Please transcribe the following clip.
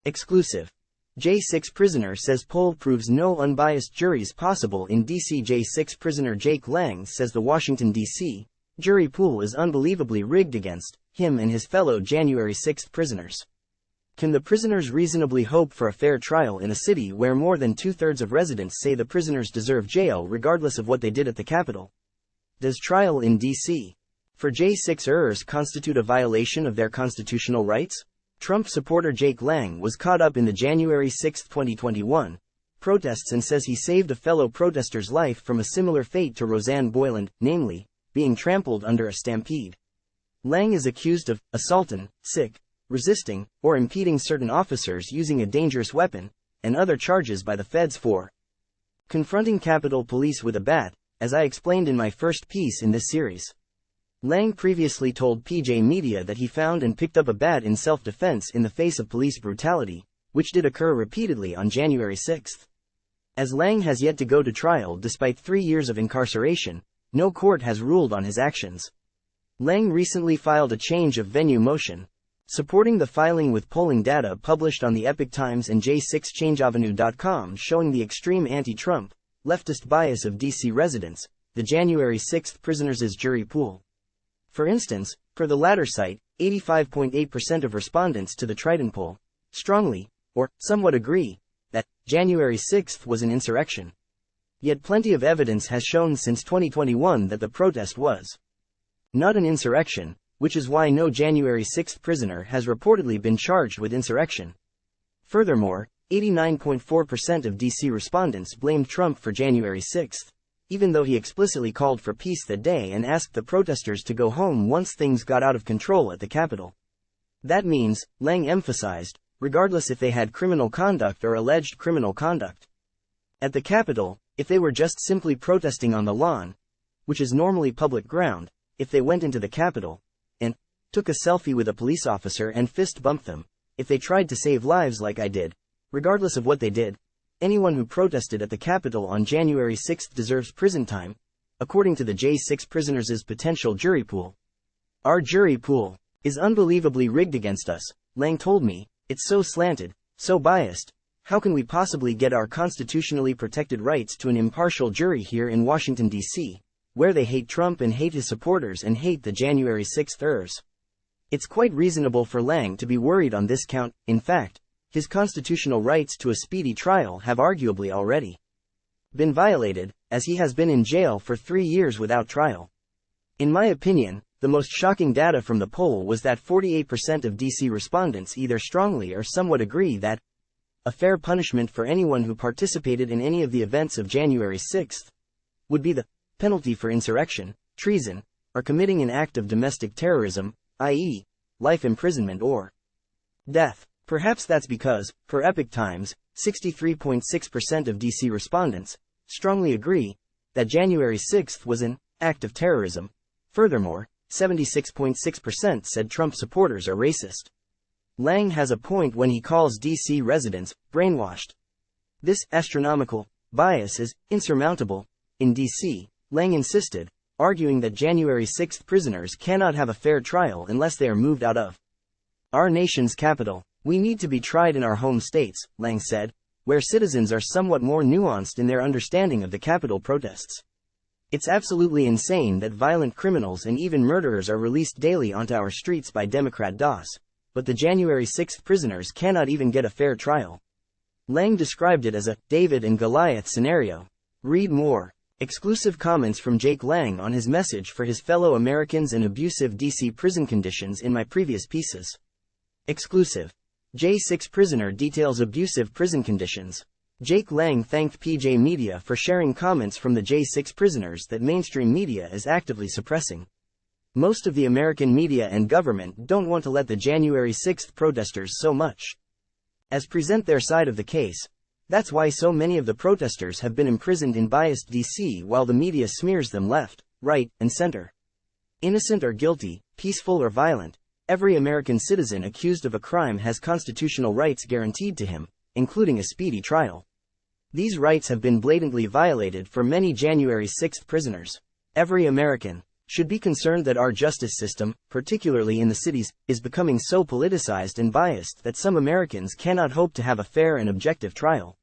Exclusive. J6 prisoner says poll proves no unbiased juries possible in D.C. J6 prisoner Jake Lang says the Washington, D.C. jury pool is unbelievably rigged against him and his fellow January 6 prisoners. Can the prisoners reasonably hope for a fair trial in a city where more than two-thirds of residents say the prisoners deserve jail regardless of what they did at the Capitol? Does trial in D.C. for J6ers constitute a violation of their constitutional rights? Trump supporter Jake Lang was caught up in the January 6, 2021 protests and says he saved a fellow protester's life from a similar fate to Rosanne Boyland, namely, being trampled under a stampede. Lang is accused of assaulting, resisting, or impeding certain officers using a dangerous weapon, and other charges by the feds for confronting Capitol Police with a bat, as I explained in my first piece in this series. Lang previously told PJ Media that he found and picked up a bat in self-defense in the face of police brutality, which did occur repeatedly on January 6. As Lang has yet to go to trial despite 3 years of incarceration, no court has ruled on his actions. Lang recently filed a change of venue motion, supporting the filing with polling data published on the Epoch Times and J6changeavenue.com showing the extreme anti-Trump, leftist bias of D.C. residents, the January 6 prisoners' jury pool. For instance, per the latter site, 85.8% of respondents to the Triton poll strongly, or somewhat agree, that January 6 was an insurrection. Yet plenty of evidence has shown since 2021 that the protest was not an insurrection, which is why no January 6 prisoner has reportedly been charged with insurrection. Furthermore, 89.4% of D.C. respondents blamed Trump for January 6, even though he explicitly called for peace that day and asked the protesters to go home once things got out of control at the Capitol. That means, Lang emphasized, regardless if they had criminal conduct or alleged criminal conduct at the Capitol, if they were just simply protesting on the lawn, which is normally public ground, if they went into the Capitol and took a selfie with a police officer and fist bumped them, if they tried to save lives like I did, regardless of what they did, anyone who protested at the Capitol on January 6 deserves prison time, according to the J6 prisoners' potential jury pool. Our jury pool is unbelievably rigged against us, Lang told me. It's so slanted, so biased. How can we possibly get our constitutionally protected rights to an impartial jury here in Washington, D.C., where they hate Trump and hate his supporters and hate the January 6ers? It's quite reasonable for Lang to be worried on this count. In fact, his constitutional rights to a speedy trial have arguably already been violated, as he has been in jail for 3 years without trial. In my opinion, the most shocking data from the poll was that 48% of D.C. respondents either strongly or somewhat agree that a fair punishment for anyone who participated in any of the events of January 6 would be the penalty for insurrection, treason, or committing an act of domestic terrorism, i.e., life imprisonment or death. Perhaps that's because, per Epoch Times, 63.6% of D.C. respondents strongly agree that January 6 was an act of terrorism. Furthermore, 76.6% said Trump supporters are racist. Lang has a point when he calls D.C. residents brainwashed. This astronomical bias is insurmountable. In D.C., Lang insisted, arguing that January 6 prisoners cannot have a fair trial unless they are moved out of our nation's capital. We need to be tried in our home states, Lang said, where citizens are somewhat more nuanced in their understanding of the Capitol protests. It's absolutely insane that violent criminals and even murderers are released daily onto our streets by Democrat DOS, but the January 6 prisoners cannot even get a fair trial. Lang described it as a David and Goliath scenario. Read more. Exclusive comments from Jake Lang on his message for his fellow Americans and abusive D.C. prison conditions in my previous pieces. Exclusive. J6 prisoner details abusive prison conditions. Jake Lang thanked PJ Media for sharing comments from the J6 prisoners that mainstream media is actively suppressing. Most of the American media and government don't want to let the January 6 protesters so much as present their side of the case. That's why so many of the protesters have been imprisoned in biased D.C. while the media smears them left, right, and center. Innocent or guilty, peaceful or violent, every American citizen accused of a crime has constitutional rights guaranteed to him, including a speedy trial. These rights have been blatantly violated for many January 6 prisoners. Every American should be concerned that our justice system, particularly in the cities, is becoming so politicized and biased that some Americans cannot hope to have a fair and objective trial.